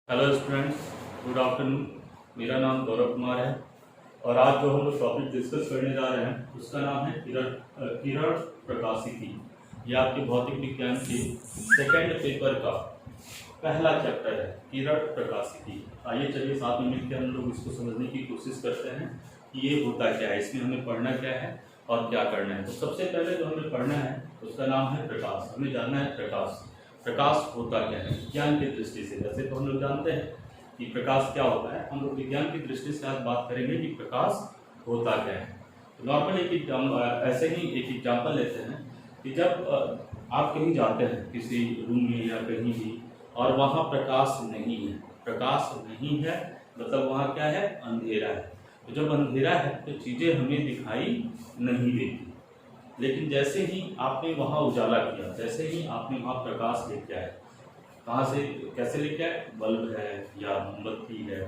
Hello students, good afternoon. मेरा नाम गौरव कुमार है और आज जो हम लोग टॉपिक डिस्कस करने जा रहे हैं उसका नाम है किरण प्रकाशिकी। यह आपके भौतिक विज्ञान के सेकंड पेपर का पहला चैप्टर है, किरण प्रकाशिकी। आइए चलिए साथ में मिलकर हम लोग इसको समझने की कोशिश करते हैं कि ये होता क्या है, इसमें हमें पढ़ना क्या है और क्या करना है। तो सबसे पहले जो हमें पढ़ना है उसका नाम है प्रकाश। हमें जानना है प्रकाश होता क्या है विज्ञान की दृष्टि से। वैसे तो हम लोग जानते हैं कि प्रकाश क्या होता है, हम लोग विज्ञान की दृष्टि से आज बात करेंगे कि प्रकाश होता क्या है। तो नॉर्मल ऐसे ही एक एग्जाम्पल लेते हैं कि जब आप कहीं जाते हैं किसी रूम में या कहीं भी और वहाँ प्रकाश नहीं है मतलब वहाँ क्या है, अंधेरा है। तो जब अंधेरा है तो चीज़ें हमें दिखाई नहीं देती, लेकिन जैसे ही आपने वहाँ उजाला किया, जैसे ही आपने वहाँ प्रकाश लेके आए, कहाँ से कैसे लेके आए, बल्ब है या मोमबत्ती है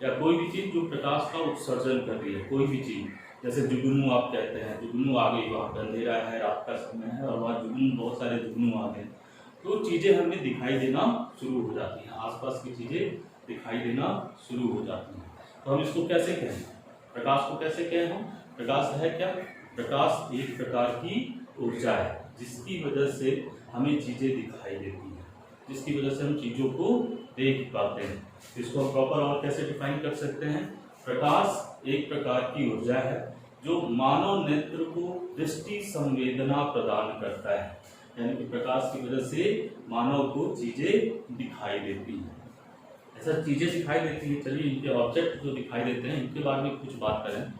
या कोई भी चीज़ जो प्रकाश का उत्सर्जन कर रही है, कोई भी चीज़, जैसे जुगनू आप कहते हैं, जुगनू आ गई, वहाँ पर अंधेरा है, रात का समय है और वहाँ जुगनू, बहुत सारे जुगनू आ गए, तो चीज़ें हमें दिखाई देना शुरू हो जाती हैं, आसपास की चीज़ें दिखाई देना शुरू हो जाती हैं। तो हम इसको कैसे कहें, प्रकाश को कैसे कहें हम? प्रकाश है क्या? प्रकाश एक प्रकार की ऊर्जा है जिसकी वजह से हमें चीज़ें दिखाई देती हैं, जिसकी वजह से हम चीज़ों को देख पाते हैं। इसको हम प्रॉपर और कैसे डिफाइन कर सकते हैं? प्रकाश एक प्रकार की ऊर्जा है जो मानव नेत्र को दृष्टि संवेदना प्रदान करता है, यानी कि प्रकाश की वजह से मानव को चीज़ें दिखाई देती हैं। ऐसा चीज़ें दिखाई देती हैं, चलिए इनके ऑब्जेक्ट जो दिखाई देते हैं इनके बारे में कुछ बात करें।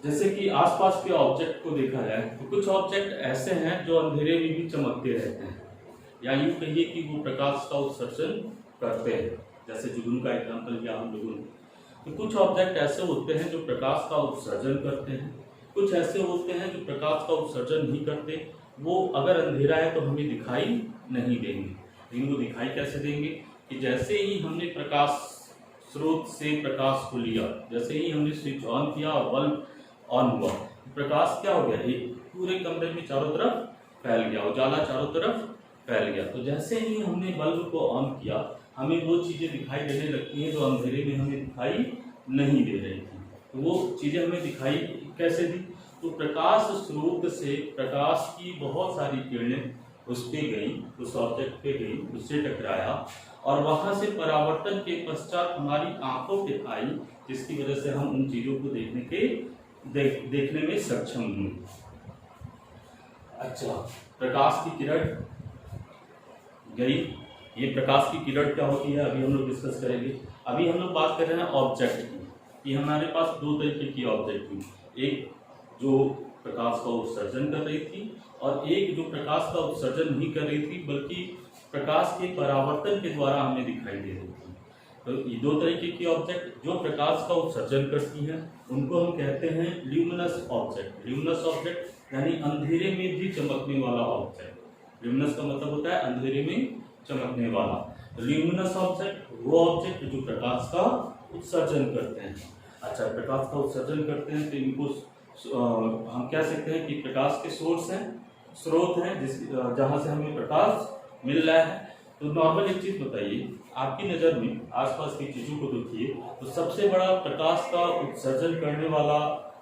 जैसे कि आसपास के ऑब्जेक्ट को देखा जाए तो कुछ ऑब्जेक्ट ऐसे हैं जो अंधेरे में भी चमकते रहते हैं, या यूँ कहिए कि वो प्रकाश का उत्सर्जन करते हैं। जैसे जुगनू का एग्जाम्पल लिया हम लोगों ने, तो कुछ ऑब्जेक्ट ऐसे होते हैं जो प्रकाश का उत्सर्जन करते हैं, कुछ ऐसे होते हैं जो प्रकाश का उत्सर्जन नहीं करते। वो अगर अंधेरा है तो हमें दिखाई नहीं देंगे, लेकिन वो दिखाई कैसे देंगे कि जैसे ही हमने प्रकाश स्रोत से प्रकाश को लिया, जैसे ही हमने स्विच ऑन किया और बल्ब ऑन हुआ, प्रकाश क्या हो गया, एक पूरे कमरे में चारों तरफ फैल गया, उजाला चारों तरफ फैल गया। तो जैसे ही हमने बल्ब को ऑन किया हमें वो चीज़ें दिखाई देने लगती हैं जो अंधेरे में हमें दिखाई नहीं दे रही थी। तो वो चीज़ें हमें दिखाई कैसे दी? तो प्रकाश स्रोत से प्रकाश की बहुत सारी किरणें उस पर गई, उस ऑब्जेक्ट पे गई, उससे टकराया और वहाँ से परावर्तन के पश्चात हमारी आंखों पे आई, जिसकी वजह से हम उन चीज़ों को देखने में सक्षम हुए। अच्छा, प्रकाश की किरण गई, ये प्रकाश की किरण क्या होती है अभी हम लोग डिस्कस करेंगे। अभी हम लोग बात कर रहे हैं ऑब्जेक्ट की, कि हमारे पास दो तरीके की ऑब्जेक्ट थी, एक जो प्रकाश का उत्सर्जन कर रही थी और एक जो प्रकाश का उत्सर्जन नहीं कर रही थी बल्कि प्रकाश के परावर्तन के द्वारा हमें दिखाई दे रही थी। तो ये दो तरीके की ऑब्जेक्ट जो प्रकाश का उत्सर्जन करती हैं उनको हम कहते हैं ल्यूमिनस ऑब्जेक्ट। ल्यूमिनस ऑब्जेक्ट यानी अंधेरे में भी चमकने वाला ऑब्जेक्ट। ल्यूमिनस का मतलब होता है अंधेरे में चमकने वाला। ल्यूमिनस ऑब्जेक्ट वो ऑब्जेक्ट जो प्रकाश का उत्सर्जन करते हैं। अच्छा, प्रकाश का उत्सर्जन करते हैं तो इनको हम कह सकते हैं कि प्रकाश के सोर्स हैं, स्रोत हैं जहाँ से हमें प्रकाश मिल रहा है। तो नॉर्मल एक चीज बताइए, आपकी नज़र में आसपास की चीज़ों को देखिए तो सबसे बड़ा प्रकाश का उत्सर्जन करने वाला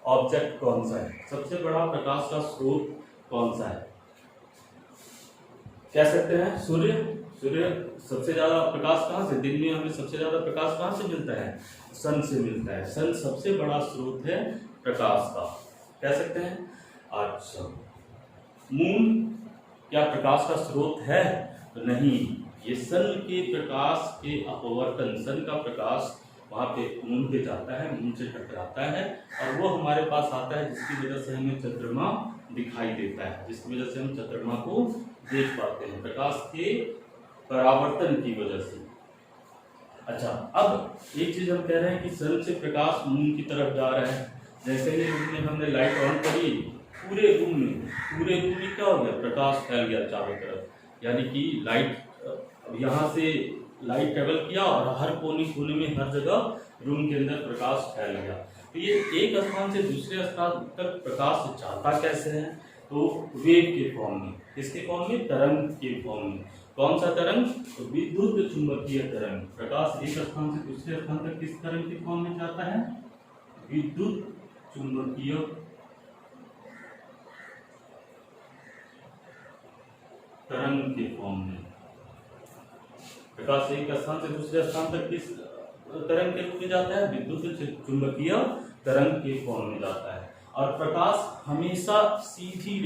ऑब्जेक्ट कौन सा है? सबसे बड़ा प्रकाश का स्रोत कौन सा है? कह सकते हैं सूर्य। सूर्य सबसे ज्यादा प्रकाश कहाँ से, दिन में हमें सबसे ज्यादा प्रकाश कहाँ से मिलता है? सन से मिलता है। सन सबसे बड़ा स्रोत है प्रकाश का, कह सकते हैं। अच्छा, मून क्या प्रकाश का स्रोत है? तो नहीं, ये सन के प्रकाश के अपवर्तन, सन का प्रकाश वहाँ पे मून पे जाता है, मून से टकराता है और वो हमारे पास आता है, जिसकी वजह से हमें चंद्रमा दिखाई देता है, जिसकी वजह से हम चंद्रमा को देख पाते हैं, प्रकाश के परावर्तन की वजह से। अच्छा, अब एक चीज हम कह रहे हैं कि सन से प्रकाश मून की तरफ जा रहा है। जैसे ही हमने लाइट ऑन करी, पूरे रूम में क्या हो गया, प्रकाश फैल गया चारों तरफ, यानी कि लाइट यहाँ से लाइट ट्रेवल किया और हर कोने में हर जगह रूम के अंदर प्रकाश फैल गया। तो ये एक स्थान से दूसरे स्थान तक प्रकाश जाता कैसे है? तो वेव के फॉर्म में, किसके फॉर्म में? तरंग के फॉर्म में। कौन सा तरंग? तो विद्युत चुंबकीय तरंग। प्रकाश एक स्थान से दूसरे स्थान तक किस तरंग के फॉर्म में जाता है? विद्युत चुंबकीय तरंग के फॉर्म में। प्रकाश एक स्थान से दूसरे स्थान तक किस तरंग के रूप में जाता है? विद्युत चुंबकीय तरंग के फॉर्म में जाता है। और प्रकाश हमेशा सीधी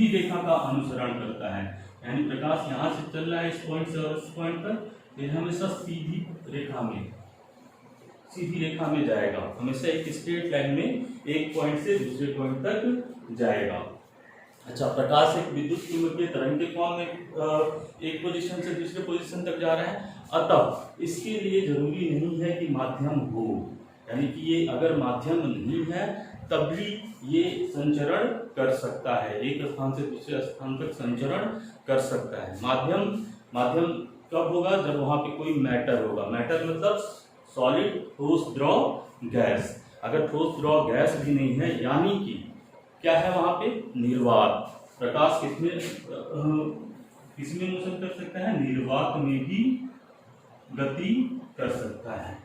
रेखा का अनुसरण करता है, यानी प्रकाश यहाँ से चल रहा है इस पॉइंट से और इस पॉइंट तक, ये हमेशा सीधी रेखा में जाएगा, हमेशा एक स्ट्रेट लाइन में एक पॉइंट से दूसरे पॉइंट तक जाएगा। अच्छा, प्रकाश एक विद्युत चुंबकीय तरंग के फॉर्म में एक पोजीशन से दूसरे पोजीशन तक जा रहा है, अतः इसके लिए जरूरी नहीं है कि माध्यम हो, यानी कि ये अगर माध्यम नहीं है तब भी ये संचरण कर सकता है, एक स्थान से दूसरे स्थान तक संचरण कर सकता है। माध्यम कब होगा? जब वहां पे कोई मैटर होगा। मैटर मतलब सॉलिड, ठोस, द्रव, गैस। अगर ठोस, द्रव, गैस भी नहीं है, यानी कि क्या है वहां पे? निर्वात। प्रकाश किसमें मोशन कर सकता है? निर्वात में भी गति कर सकता है।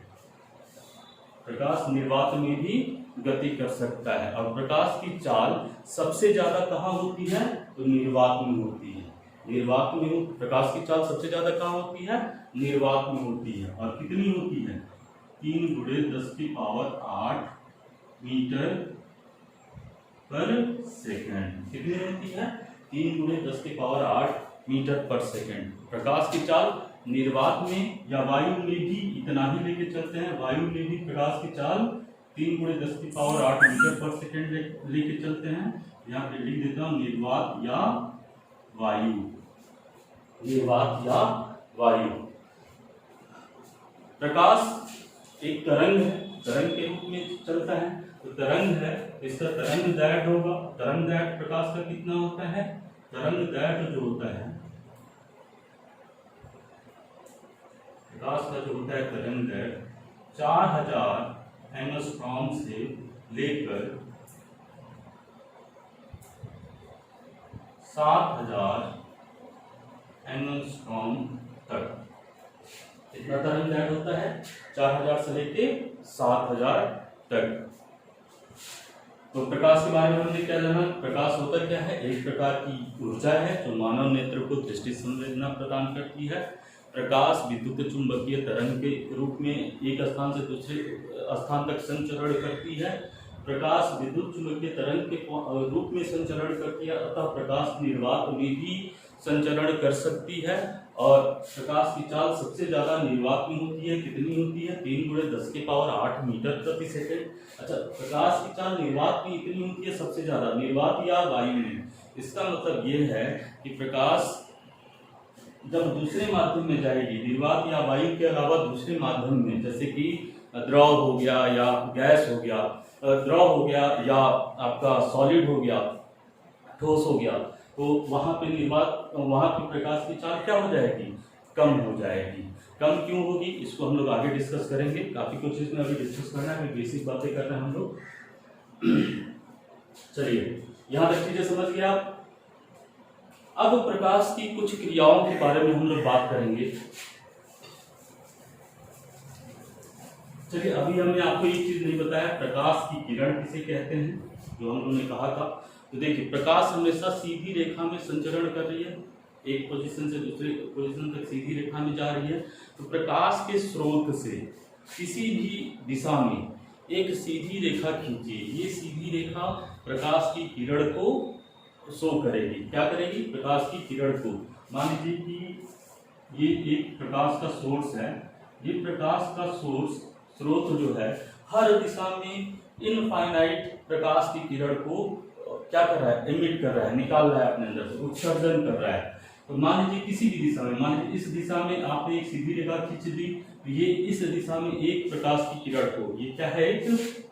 प्रकाश निर्वात में भी गति कर सकता है। और प्रकाश की चाल सबसे ज्यादा कहाँ होती है? तो निर्वात में होती है। निर्वात में प्रकाश की चाल सबसे ज्यादा कहाँ होती है? निर्वात में होती है। और कितनी होती है? 3 × 10⁸ मीटर पर सेकंड। कितनी होती है? 3 × 10⁸ मीटर पर सेकंड। प्रकाश की चाल निर्वात में या वायु में भी इतना ही लेके चलते हैं। वायु में भी प्रकाश की चाल 3 × 10⁸ मीटर पर सेकंड लेके चलते हैं। यहाँ पे लिख देता हूँ निर्वात या वायु। निर्वात या वायु। प्रकाश एक तरंग है, तरंग के रूप में चलता है। तो तरंग है, इसका तरंग दैर्घ्य होगा। तरंग दैर्घ्य प्रकाश का कितना होता है? तरंग दैर्घ्य जो होता है, प्रकाश का जो होता है तरंग दैर्घ्य 4000 एंगस्ट्रॉम से लेकर 7000 एंगस्ट्रॉम तक। इतना तरंग दैर्घ्य होता है 4000 से लेकर 7000 तक। तो प्रकाश के बारे में हमने क्या जाना? प्रकाश होता क्या है? एक प्रकार की ऊर्जा है जो मानव नेत्र को दृष्टि संवेदना प्रदान करती है। प्रकाश विद्युत चुंबकीय तरंग के रूप में एक स्थान से दूसरे स्थान तक संचरण करती है। प्रकाश विद्युत चुंबकीय तरंग के रूप में संचरण करती है, अतः प्रकाश निर्वात में भी संचरण कर सकती है। और प्रकाश की चाल सबसे ज्यादा निर्वात में होती है। कितनी होती है? 3 × 10⁸ मीटर प्रति सेकंड। अच्छा, प्रकाश की चाल निर्वात में इतनी होती है सबसे ज्यादा, निर्वात या वायु में। इसका मतलब ये है कि प्रकाश जब दूसरे माध्यम में जाएगी, निर्वात या वायु के अलावा दूसरे माध्यम में, जैसे कि द्रव हो गया या गैस हो गया, द्रव हो गया या आपका सॉलिड हो गया, ठोस हो गया, तो वहां पे प्रकाश की चाल क्या हो जाएगी? कम हो जाएगी। कम क्यों होगी? इसको हम लोग आगे डिस्कस करेंगे। काफी कुछ इसमें अभी डिस्कस करना है, बेसिक बातें कर रहे हैं हम लोग। चलिए, यहां तक चीजें समझ गए आप। अब प्रकाश की कुछ क्रियाओं के बारे में हम लोग बात करेंगे। चलिए, अभी हमने आपको एक चीज नहीं बताया, प्रकाश की किरण किसे कहते हैं, जो हम लोगों ने कहा था। तो देखिए, प्रकाश हमेशा सीधी रेखा में संचरण कर रही है, एक पोजीशन से दूसरे पोजीशन तक सीधी रेखा में जा रही है। तो प्रकाश के स्रोत से किसी भी दिशा में एक सीधी रेखा खींचिए। ये सीधी रेखा प्रकाश की किरण को शो करेगी। क्या करेगी? प्रकाश की किरण को। मान लीजिए कि ये एक प्रकाश का सोर्स है। ये प्रकाश का स्रोत जो है हर दिशा में इनफाइनाइट प्रकाश की किरण को क्या कर रहा है? एमिट कर रहा है, निकाल रहा है अपने अंदर से, उत्सर्जन कर रहा है। तो मान लीजिए किसी भी दिशा में, मान लीजिए इस दिशा में आपने एक सीधी रेखा खींच दी, तो ये इस दिशा में एक प्रकाश की किरण को, ये क्या है? एक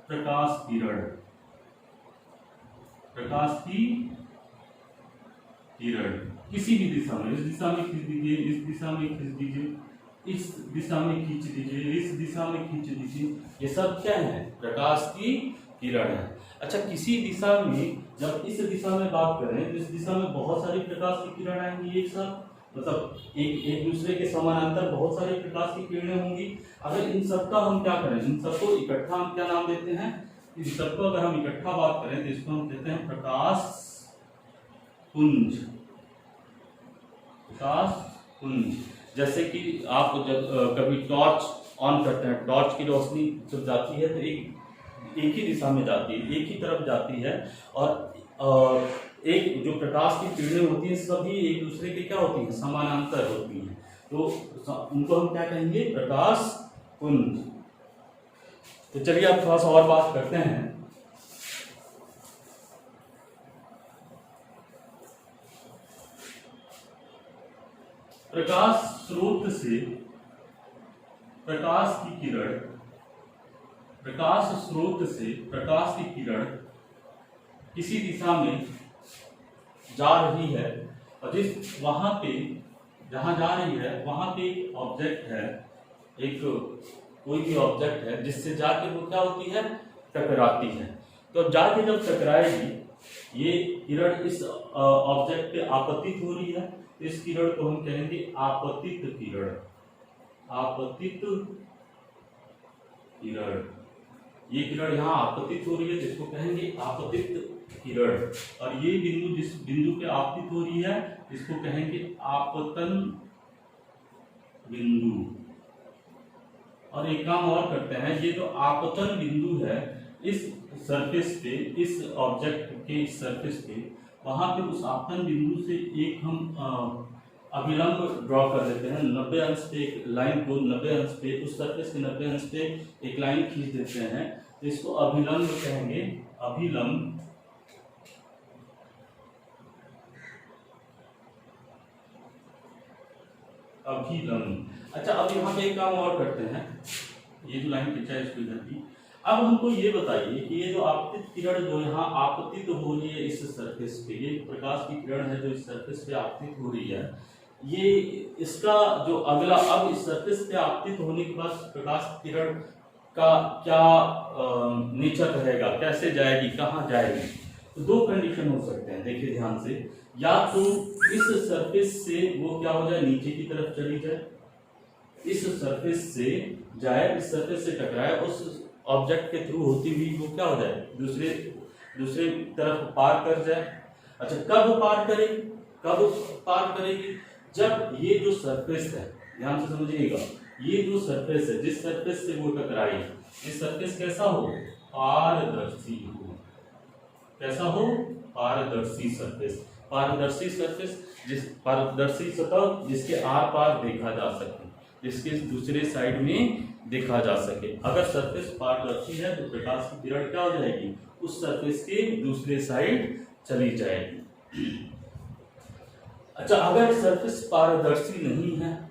प्रकाश किरण, प्रकाश की किरण किसी भी दिशा में, इस दिशा में खींच दीजिए, इस दिशा में खींच दीजिए, इस दिशा में खींच दीजिए, इस दिशा में खींच दीजिए, ये सब क्या है? प्रकाश की किरण है। अच्छा, किसी दिशा में जब इस दिशा में बात करें तो इस दिशा में बहुत सारी प्रकाश की किरण आएंगी एक साथ, मतलब एक दूसरे के समानांतर बहुत सारी प्रकाश की किरणें होंगी। अगर इन सबका हम क्या करें, इन सबको इकट्ठा हम क्या नाम देते हैं, इन सबको अगर हम इकट्ठा बात करें तो इसको हम कहते हैं प्रकाश पुंज। प्रकाश पुंज, जैसे कि आप जब कभी टॉर्च ऑन करते हैं, टॉर्च की रोशनी जब जाती है तो एक ही दिशा में जाती है, एक ही तरफ जाती है, और एक जो प्रकाश की किरणें होती हैं सभी एक दूसरे के क्या होती हैं, समानांतर होती हैं, तो उनको हम क्या कहेंगे, प्रकाश पुंज। तो चलिए अब थोड़ा सा और बात करते हैं। प्रकाश स्रोत से प्रकाश की किरण, प्रकाश स्रोत से प्रकाश की किरण किसी दिशा में जा रही है, और जिस वहां पे जहां जा रही है वहां पे एक ऑब्जेक्ट है, एक कोई भी ऑब्जेक्ट है, जिससे जाके वो क्या होती है, टकराती है। तो जाके जब टकराएगी, ये किरण इस ऑब्जेक्ट पे आपतित हो रही है, इस किरण को हम कहेंगे आपतित किरण। आपतित किरण, ये किरण यहाँ आपतित हो रही है जिसको कहेंगे आपतित किरण, और ये बिंदु जिस बिंदु पे आपतित हो रही है इसको कहेंगे आपतन बिंदु। और एक काम और करते हैं, ये जो आपतन बिंदु है इस सरफेस पे, इस ऑब्जेक्ट के सरफेस पे, वहां पे उस आपतन बिंदु से एक हम अभिलंब ड्रॉ कर लेते हैं, 90 अंश पे एक लाइन को, 90 अंश पे उस सरफेस के 90 अंश पे एक लाइन खींच देते हैं, तो इसको अभिलंब कहेंगे, अभिलंब। अभिलंब। अच्छा, अब यहाँ पे एक काम और करते हैं, ये जो लाइन खींचा है इसको इधर की। अब हमको ये बताइए कि ये जो आपतित किरण जो यहाँ आपतित हो रही है इस सरफेस पे, ये प्रकाश की किरण है जो इस सरफेस पे आपतित हो रही है, ये इसका जो अगला, अब इस सरफेस पे आपतित होने के बाद प्रकाश की किरण का क्या नेचर रहेगा, कैसे जाएगी, कहाँ जाएगी। तो दो कंडीशन हो सकते हैं, देखिए ध्यान से, या तो इस सरफेस से वो क्या हो जाए, नीचे की तरफ चली जाए, इस सरफेस से जाए, इस सरफेस से टकराए, उस ऑब्जेक्ट के थ्रू होती हुई वो क्या हो जाए, दूसरे तरफ पार कर जाए। अच्छा, कब पार करेगी, कब पार करेगी, जब ये जो सरफेस है, ध्यान से समझिएगा, ये जो सरफेस है, जिस सरफेस से वो टकराई, इस सरफेस कैसा हो, पारदर्शी हो। कैसा हो, पारदर्शी सरफेस। पारदर्शी सरफेस, जिस पारदर्शी सतह जिसके आर पार देखा जा सके, जिसके दूसरे साइड में देखा जा सके। अगर सरफेस पारदर्शी है तो प्रकाश की किरण क्या हो जाएगी, उस सरफेस के दूसरे साइड चली जाएगी। अच्छा, अगर सरफेस पारदर्शी नहीं है,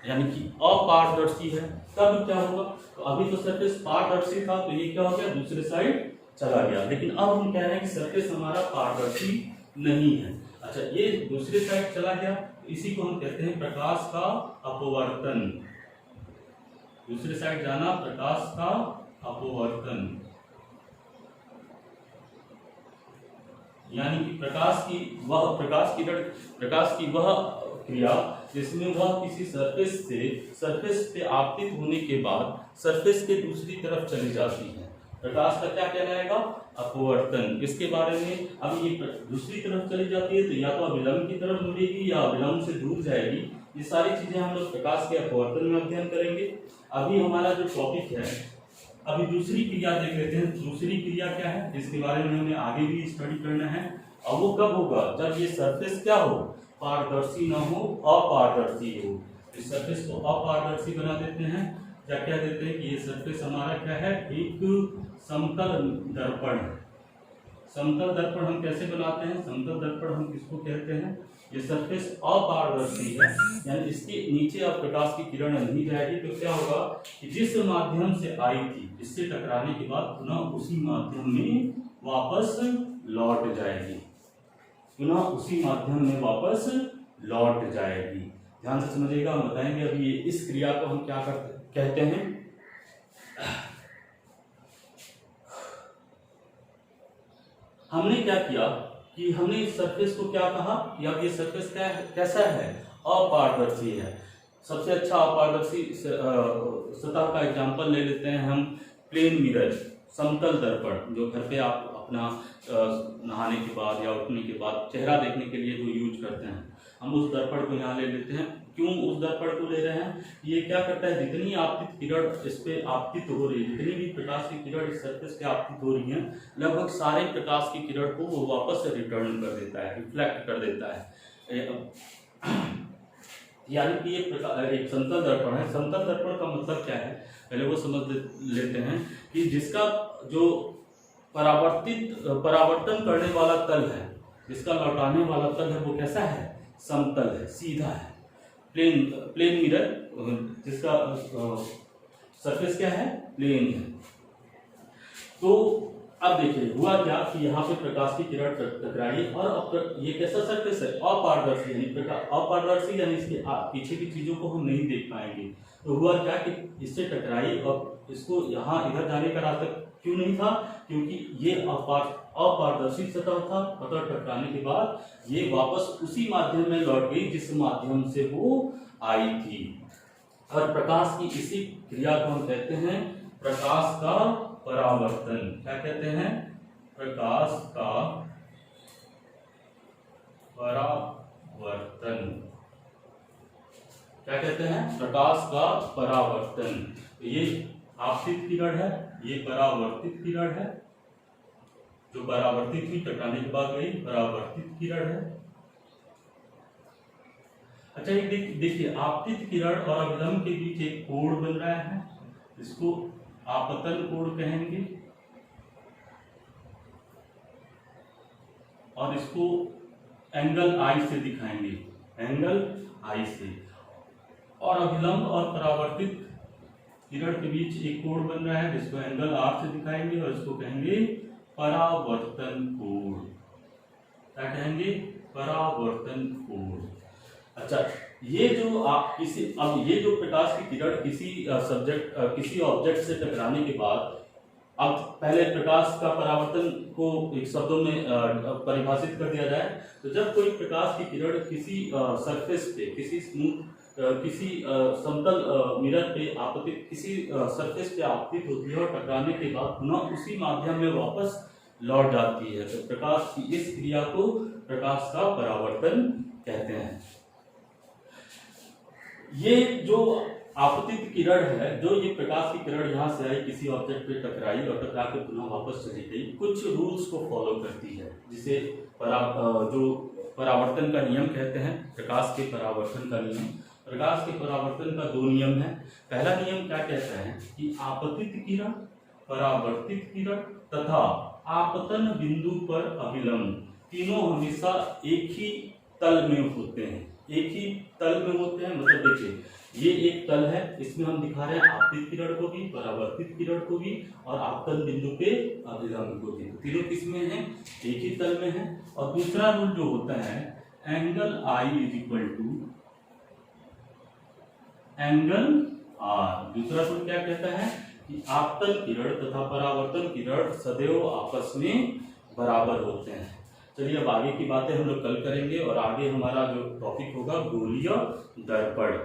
यानी कि अपारदर्शी है, तब क्या होगा, तो अभी तो सरफेस पारदर्शी था तो ये क्या हो गया, दूसरे साइड चला गया, लेकिन अब हम कह रहे हैं कि सरफेस हमारा पारदर्शी नहीं है। अच्छा, ये दूसरे साइड चला गया, इसी को हम कहते हैं प्रकाश का अपवर्तन। दूसरे साइड जाना, प्रकाश का अपवर्तन, यानी कि प्रकाश की वह क्रिया जिसमें वह किसी सरफेस पे आपतित होने के बाद सरफेस के दूसरी तरफ चली जाती है, प्रकाश का क्या कहलाएगा, अपवर्तन। इसके बारे में, अब ये दूसरी तरफ चली जाती है तो या तो अभिलंब की तरफ मुड़ेगी या अभिलंब से दूर जाएगी। ये सारी चीजें हम लोग प्रकाश के अपवर्तन में अध्ययन करेंगे। अभी हमारा जो टॉपिक है, अभी दूसरी क्रिया देख लेते हैं। दूसरी क्रिया क्या है, जिसके बारे में हमें आगे भी स्टडी करना है, और वो कब होगा, जब ये सरफेस क्या हो, पारदर्शी ना हो, अपारदर्शी हो। इस सरफेस को अपारदर्शी बना देते हैं, क्या कह देते हैं कि ये सरफेस हमारा क्या है, एक समतल दर्पण है। समतल दर्पण हम कैसे बनाते हैं, समतल दर्पण हम किसको कहते हैं, ये सरफेस अपारदर्शी है, यानी इसके नीचे अब प्रकाश की किरण नहीं जाएगी, तो क्या होगा कि जिस माध्यम से आई थी, इससे टकराने के बाद पुनः उसी माध्यम में वापस लौट जाएगी, पुनः उसी माध्यम में वापस लौट जाएगी। ध्यान से समझिएगा, हम बताएंगे अभी ये इस क्रिया को हम क्या कहते हैं। हमने क्या किया कि हमने इस सरफेस को क्या कहा कि अब ये सरफेस कैसा है, अपारदर्शी है। सबसे अच्छा अपारदर्शी सतह का एग्जांपल ले लेते हैं हम, प्लेन मिरर, समतल दर्पण, जो घर पे आप अपना नहाने के बाद या उठने के बाद चेहरा देखने के लिए जो यूज करते हैं, हम उस दर्पण को यहाँ ले लेते हैं। क्यों उस दर्पण को ले रहे हैं? ये क्या करता है, जितनी आपतित किरण इस पे आपतित हो रही है, जितनी भी प्रकाश की किरण इस सरफेस पे आपतित हो रही है, लगभग सारे प्रकाश की किरण को वो वापस से रिटर्न कर देता है, रिफ्लेक्ट कर देता है। यानी कि एक समतल दर्पण है। समतल दर्पण का मतलब क्या है, पहले वो समझ लेते हैं कि जिसका जो परावर्तन करने वाला तल है, जिसका लौटाने वाला तल है, वो कैसा है, समतल है, सीधा है। प्लेन मिरर जिसका सरफेस क्या है, प्लेन है। तो अब देखिए हुआ क्या कि यहाँ पे प्रकाश की किरण टकराई और अब ये कैसा सरफेस है, अपारदर्शी, यानी अपारदर्शी, यानी इसके पीछे की चीजों को हम नहीं देख पाएंगे। तो हुआ क्या कि इससे टकराई और इसको यहाँ इधर जाने का रास्ता क्यों नहीं था, क्योंकि ये अपारदर्शी सतह था, अतः टकराने के बाद ये वापस उसी माध्यम में लौट गई जिस माध्यम से वो आई थी। और प्रकाश की इसी क्रिया को हम कहते हैं प्रकाश का परावर्तन। क्या कहते हैं, प्रकाश का परावर्तन। क्या कहते हैं, प्रकाश का परावर्तन। ये आपतित किरण है, ये परावर्तित किरण है, जो परावर्तित हुई टकराने के बाद गई, परावर्तित किरण है। अच्छा ये देखिए, आपतित किरण और अभिलंब के बीच एक कोण बन रहा है, इसको आपतन कोण कहेंगे, और इसको एंगल आई से दिखाएंगे, एंगल आई से। और अभिलंब और परावर्तित किरण के बीच एक कोण बन रहा है जिसको एंगल आर से दिखाएंगे और इसको कहेंगे परावर्तन कोण। क्या कहेंगे, परावर्तन कोण। अच्छा, ये जो आप अब ये जो प्रकाश की किरण किसी ऑब्जेक्ट से टकराने के बाद, अब पहले प्रकाश का परावर्तन को एक शब्दों में परिभाषित कर दिया जाए, तो जब कोई प्रकाश की किरण किसी सरफेस पे, किसी समतल मिरर पे आपतित, किसी सरफेस पे आपतित होती है और टकराने के बाद पुनः उसी माध्यम में वापस लौट जाती है, तो प्रकाश की इस क्रिया को प्रकाश का परावर्तन कहते हैं। ये जो आपतित किरण है, जो ये प्रकाश की किरण यहाँ से आई, किसी ऑब्जेक्ट पे टकराई और टकरा के पुनः वापस चली गई, कुछ रूल्स को फॉलो करती है, जिसे जो परावर्तन का नियम कहते हैं, प्रकाश के परावर्तन का नियम। प्रकाश के परावर्तन का दो नियम है। पहला नियम क्या कहता है कि आपतित किरण, परावर्तित किरण तथा आपतन बिंदु पर अभिलंब, तीनों हमेशा एक ही तल में होते हैं, एक ही तल में होते हैं। मतलब देखिए, ये एक तल है, इसमें हम दिखा रहे हैं आपतित किरण को भी, परावर्तित किरण को भी, और आपतन बिंदु पे अभिलंब को भी। तीनों किसमें हैं, एक ही तल में है। और दूसरा रूल जो होता है, angle I is equal to angle R. दूसरा रूल क्या कहता है कि आपतन किरण तथा परावर्तन किरण सदैव आपस में बराबर होते हैं। चलिए अब आगे की बातें हम लोग कल करेंगे, और आगे हमारा जो टॉपिक होगा गोलीय दर्पण।